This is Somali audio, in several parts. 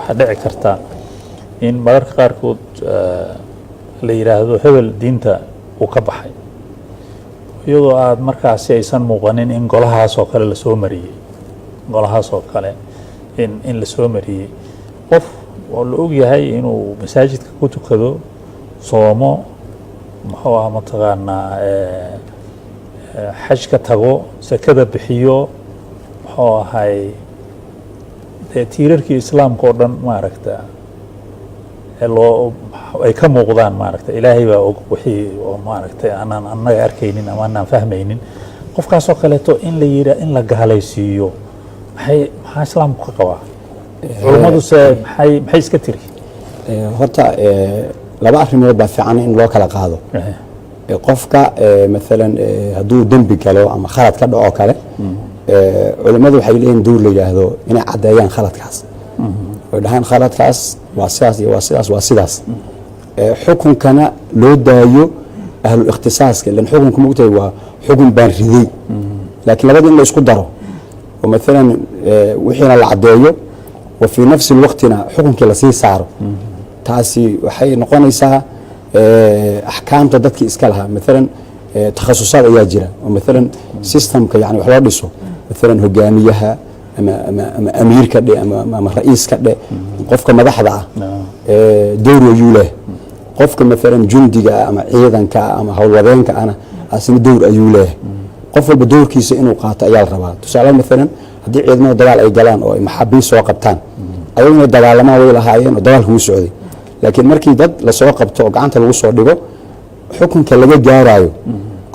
waxaa dhici karta in mararka qaarkood la yiraahdo hebel diinta uu ka baxay iyadoo aad markaasi aysan muuqanin in golahaas oo kale la soo mariyay golahaas oo kale in la soo mariyay qof oo la og yahay inuu masaajidka ku tukado soomo muxuu ahaa mataqaanaa xaj ka tago sakada bixiyo muxuu ahay tiirarkii islaamka oo dhan maaragta ay ka muuqdaan maaragta ilaahay baa og wixii oo maaragta aanan annaga arkaynin ama aanan fahmaynin qofkaasoo kaleeto in la yidhaa in la gaalaysiiyo maxaa islaamku ka qabaa culumaduse maxay iska tiri horta laba arrimood baa fiican in loo kala qaado qofka maalan hadduu dembi galo ama khalad ka dhaco kale culimmadu waxay leeyihin duur la yidhaahdo inay caddeeyaan khaladkaas way dhahaan khaladkaas waa sidaas iyo waa sidaas waa sidaas xukunkana loo daayo ahlu ikhtisaaska lan xukunka mogtahay waa xukun baan riday laakiin labada in la isku daro oo maalan wixiina la caddeeyo wa fii nafsi lwaqtina xukunkii lasii saaro taasi waxay noqonaysaa axkaamta dadkii iska lahaa maalan takhasusaad ayaa jira oo maalan systemka yani wax loo dhiso maalan hogaamiyaha ama amiirka dhe ama ra'iiska dhe qofka madaxda ah dowr ayuu leh qofka maalan jundiga ama ciidanka ama howlwadeenka ana asina dowr ayuu leeyahay qof walba dowrkiisa inuu qaato ayaa la rabaa tusaale maalan haddii ciidamada dagaal ay galaan oo ay maxaabiis soo qabtaan ayagu inay dagaalamaan way lahaayeen oo dagaalka wuu socday laakiin markii dad lasoo qabto oo gacanta lagu soo dhigo xukunka laga gaaraayo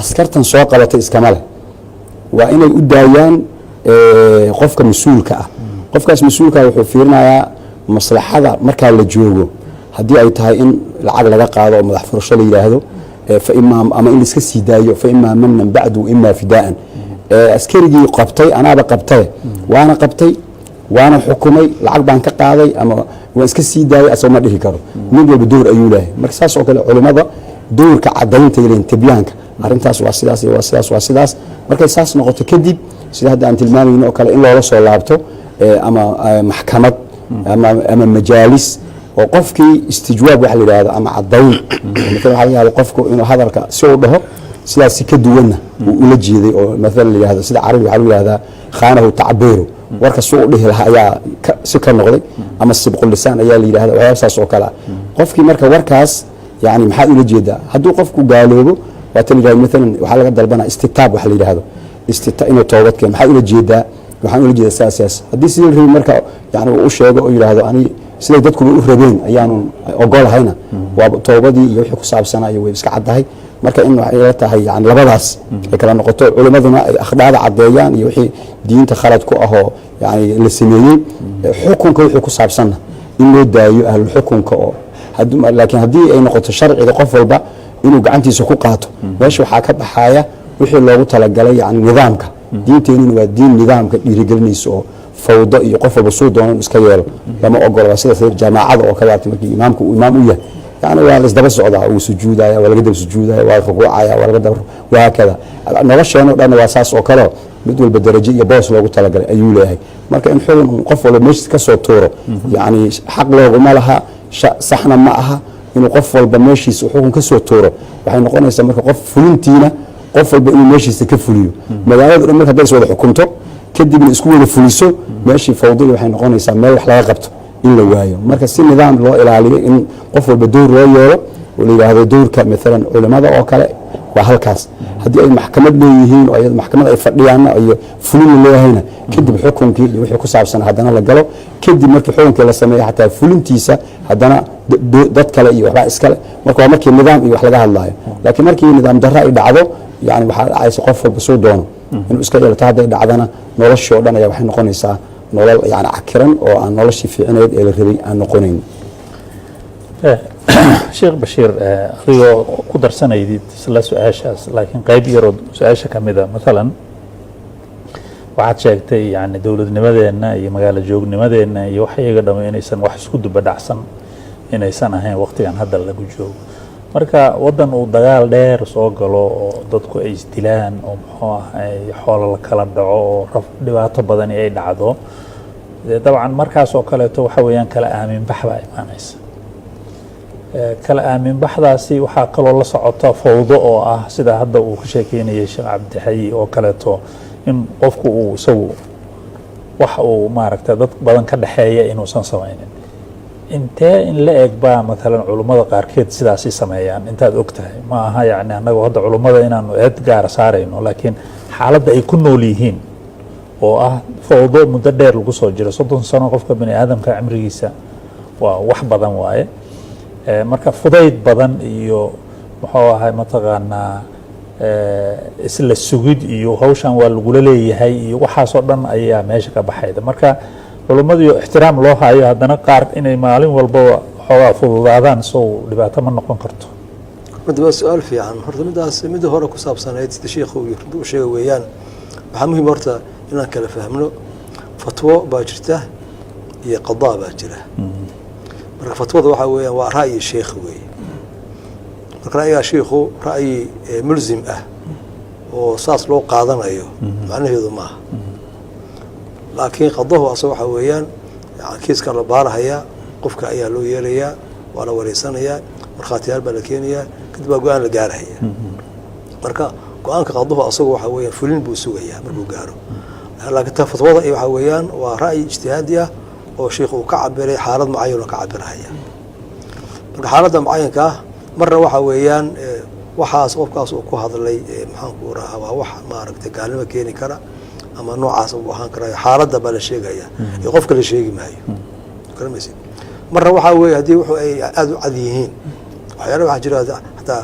askartan soo qabatay iskama leh waa inay u daayaan qofka mas-uulka ah qofkaas mas-uulka wuxuu fiirinayaa maslaxada markaa la joogo haddii ay tahay in lacag laga qaado oo madax furasho la yidhaahdo ama in laiska sii daayo fa imaa manan bacdu imaa fidaa'an askarigii qabtay anaaba qabtaye waana qabtay waana xukumay lacag baan ka qaaday ama waan iska sii daayay asagoo ma dhihi karo mid walba dowr ayuu leeyahay marka saas oo kale culimmada dowrka caddaynta yihiin tibyaanka arrintaas waa sidaas iyo waa sidaas waa sidaas markay saas noqoto kadib sida hadda aan tilmaamayno oo kale in loola soo laabto ama maxkamad ama majaalis oo qofkii istijwaab waxa la yidhaahdo ama caddayn maalan waxa laga yaaba qofku inuu hadalka si uu dhaho sidaas si ka duwanna uu ula jeeday oo maalan la yidhaahdo sida carabi waxaa lagu yidhahdaa khaanahu tacbiiru warka suu u dhihi lahaa ayaa si ka noqday ama sibqu lisaan ayaa la yidhahda waxyaaba saas oo kale ah qofkii marka warkaas yani maxaad ula jeedaa hadduu qofku gaaloobo waata la yidhahdo maalan waxaa laga dalbanaa istitaab waxa la yidhahdo inuu toobad keeno maxaad ula jeedaa waxaan ula jeedaa sidaas haddii sidii la rabi marka yani uu u sheego oo yidhaahdo ani siday dadkuba u rabeen ayaanu ogolahayna waa toobadii iyo wixii ku saabsanaayo way iska caddahay marka in waxay la tahay yani labadaas ay kala noqoto culimaduna ay akhdaada caddeeyaan iyo wixii diinta khalad ku ahoo yani la sameeyey xukunka wixii ku saabsanna in loo daayo ahlulxukunka oo laakiin haddii ay noqoto sharciga qof walba inuu gacantiisa ku qaato meesha waxaa ka baxaaya wixii loogu talagalay yani nidaamka diinteenuna waa diin nidaamka dhiirigelinaysa oo fawdo iyo qof walba suu doono iska yeelo lama ogola waa sida jaamacada oo kale markii imaamku uu imaam u yahay yani waa la isdaba socdaa uu sujuudaya waa laga daba sujuudaya waa rukuucaya waa laga daba wahaakada nolosheenoo dhan waa saas oo kale mid walba darajo iyo boos loogu talagalay ayuu leeyahay marka in xukun qof walba meeshiis ka soo tuuro yani xaq looguma laha saxna ma aha inuu qof walba meeshiisa xukun ka soo tuuro waxay noqonaysaa marka qof fulintiina qof walba inuu meeshiisa ka fuliyo magaalada dhan marka hadday is wada xukunto kadibna isku wada fuliso meeshii fawdada waxay noqonaysaa meel wax laga qabto in la waayo marka si nidaam loo ilaaliyo in qof walba dowr loo yeelo oo la yidhaahdo dowrka maalan culimada oo kale waa halkaas haddii ay maxkamad leeyihiin oo maxkamad ay fadhiyaanna iyo fulin leeyahayna kadib xukunkii iyo wixii ku saabsan haddana la galo kadib markii xukunkii la sameeyo xataa fulintiisa haddana dad kale iyo waxbaa iskale marka waa markii nidaam iyo wax laga hadlaayo laakiin markii nidaam darra ay dhacdo yani waxaa dhacaysa qof walba suu doono inuu iska yeelto hadday dhacdana noloshii oo dhan ayaa waxay noqonaysaa nolol yani cakiran oo aan noloshii fiicneed ee la rabay aan noqonayn sheekh bashiir adigoo ku darsanaydid isla su-aashaas laakiin qayb yaroo su-aasha ka mida maalan waxaad sheegtay yani dowladnimadeenna iyo magaalo joognimadeenna iyo wax iyaga dhamo inaysan wax isku dubadhacsan inaysan ahayn waqtigan hadda lagu joogo marka waddan uu dagaal dheer soo galo oo dadku ay isdilaan oo muxuu ahay xoolo la kala dhaco oo dhibaato badani ay dhacdo dabcan markaas oo kaleeto waxa weeyaan kala aamin bax baa imaanaysa. kala aamin baxdaasi waxaa kaloo la socota fawdo oo ah sida hadda uu ka sheekeynayay Sheekh Cabdixayi oo kaleeto in qofku uu isagu wax uu maaragtay dad badan ka dhaxeeya inuusan samaynin. intee in la eg baa maalan culummada qaarkeed sidaasi sameeyaan intaad og tahay? ma aha yacni annagu hadda culummada inaanu eed gaara saarayno, laakiin xaaladda ay ku nool yihiin oo ah fawdo muddo dheer lagu soo jiro 30 sano qofka bani aadamka cimrigiisa waa wax badan waaye. marka fudayd badan iyo muxuu ahay mataqaanaa isla sugid iyo hawshan waa lagula leeyahay iyo waxaasoo dhan ayaa meesha ka baxayda. marka culummadiio ixtiraam loo hayo haddana qaar inay maalin walbaba xoogaa fududaadaan sow dhibaato ma noqon karto. runtii waa su-aal fiican. horta midda hore ku saabsanayd sida sheekhu u sheega weeyaan, waxaa muhiim horta inaan kala fahmno fatwo baa jirta iyo qadaa baa jira. marka fatwada waxaa weeyaan waa ra'yi sheekh weeye. marka ra'yigaa sheikhu ra'yi mulzim ah oo saas loo qaadanayo macnaheedu maaha. laakiin qadahu asaga waxaa weeyaan kiiska la baarahayaa, qofka ayaa loo yeelayaa, waa la wareysanayaa, markhaatiyaal baa la keenayaa, kadib baa go-aan la gaarahaya. marka go-aanka qadahu asaga waxaa weeyaan fulin buu sugayaa markuu gaaro. laakiin ta fatwada waxaa weeyaan waa ra'yi ijtihaadi ah oo sheikh uu ka cabiray xaalad mucayan oo ka cabirahaya. marka xaaladda mucayanka ah marna waxaa weeyaan waxaas qofkaas uu ku hadlay maxaanku rahaa waa wax maaragtay gaalnimo keeni kara ama noocaas uu ahaan karayo. xaaladda baa la sheegaya iyo qofka la sheegi maayo. karamaysid marna waxaa weeye haddii wuxuu ay aada u cad yihiin waxyaala waxaa jira hataa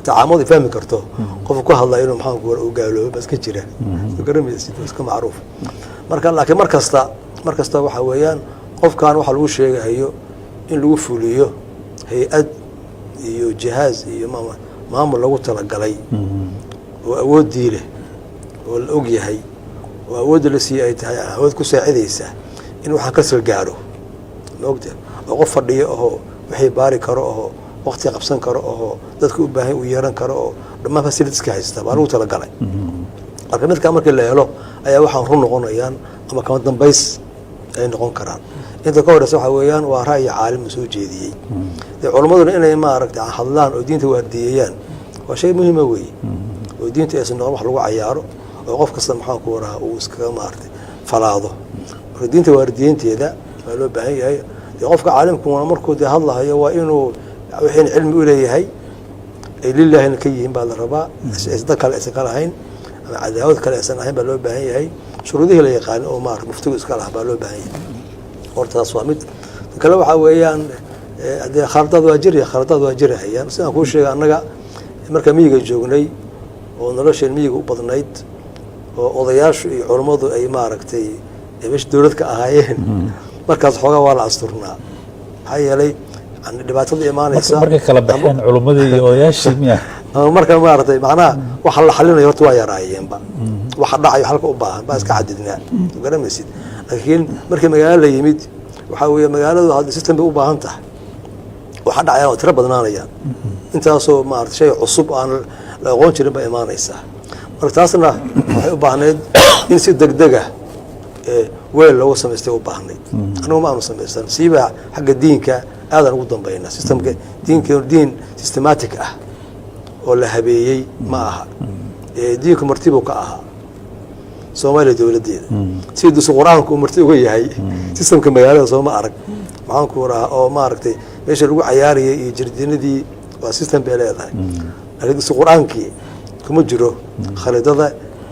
caamadu ay fahmi karto qofka ku hadlaya inuu maxaanku uu gaaloobo baa iska jira. karamaysid iska macruuf. marka laakiin mar kasta waxaa weeyaan qofkan waxaa lagu sheegahayo in lagu fuliyo hay-ad iyo jihaaz iyo maamul lagu talagalay oo awooddii leh oo la og yahay oo awoodda la siiye ay tahay awood ku saacidaysa in waxaan ka sal gaaro ma ogta oo qof fadhiyo oo wixii baari karo oo waqti qabsan karo oo dadka u baahan u yeeran karo oo dhammaan fasilitiska haysta baa lagu talagalay. marka midkaa markii la helo ayaa waxaan run noqonayaan ama kama dambays ay noqon karaan. inta ka horeysa waxaa weeyaan waa ra'yi caalim soo jeediyey. culammaduna inay maaragtay hadlaan oo diinta waardiyeeyaan waa shay muhiima weeye. oo diinta aysan noqon wax lagu cayaaro oo qof kasta maxaanku waraha uu iskaga maaragtay falaado. marka diinta waardiyeynteeda waa loo baahan yahay. qofka caalimkuna markuu dee hadlahayo waa inuu wixiin cilmi u leeyahay ay lilaahina ka yihiin baa la rabaa. isda kale aysan ka lahayn ama cadaawad kale aysan ahayn baa loo baahan yahay. shuruudihii la yaqaano oo maaragtay muftigu iska lahaa baa loo baahan yahay. hortaas waa mid kale waxaa weeyaan dee khaladaad waa jirahayaan. sidaan kuu sheegay annaga markaa miyiga joognay oo nolosheen miyiga u badnayd oo odayaashu iyo culammadu ay maaragtay meesha dowlad ka ahaayeen markaas xoogaa waa la asturnaa. maxaa yeelay dhibaatada imaanaysa markay kala baxeen culimmadii iyo odayaashii miya marka maaragtay macnaha waxa la xalinayo horta waa yaraayeenba. waxa dhacayo halka u baahan baa iska cadidnaa. garamaysid laakiin markii magaalo la yimid waxaa weeye magaaladu hadda system bay u baahan tahay. waxa dhacaya oo tiro badnaanayaan intaasoo maaragtay shay cusub aan la aqoon jirin baa imaanaysaa. marka taasna waxay u baahnayd in si degdega weel loogu samaystay u baahnayd. anigu ma aanu samaysan siiba xagga diinka aadaan ugu dambayna. systemka diin systematic ah oo la habeeyey ma aha. diinku martibu ka ahaa soomaaliya dowladdeeda si dusu qur-aanku uu marti uga yahay systemka magaalada sooma arag maxaanku rahaa oo maaragtay meesha lagu cayaarayay iyo jardiinadii waa system bay leedahay. laakiin dusu qur-aankii kuma jiro khariidada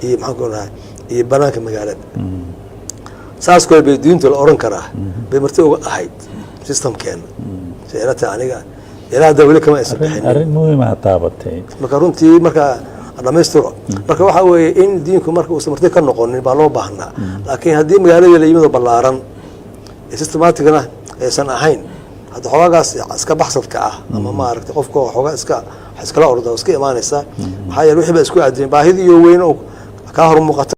iyo maxaanku rahaa iyo banaanka magaalada. saas kale bay diintu la oran karaa bay marti uga ahayd systemkeena. seelata aniga ilaa dawli kama aysan bixin. arrin muhiim ah taabatay. marka runtii marka dhamaystiro marka waxaa weeye in diinku marka uusan marti ka noqonin baa loo baahnaa. laakiin haddii magaalada la yimid oo ballaaran ee systematicna aysan ahayn hadda xogaagaas iska baxsadka ah ama maaragtay qofka xogaa iskala orda iska imaanaysa. maxaa yeele wixii baa isku aadeen baahidii iyo weyn oo kaa hor muuqata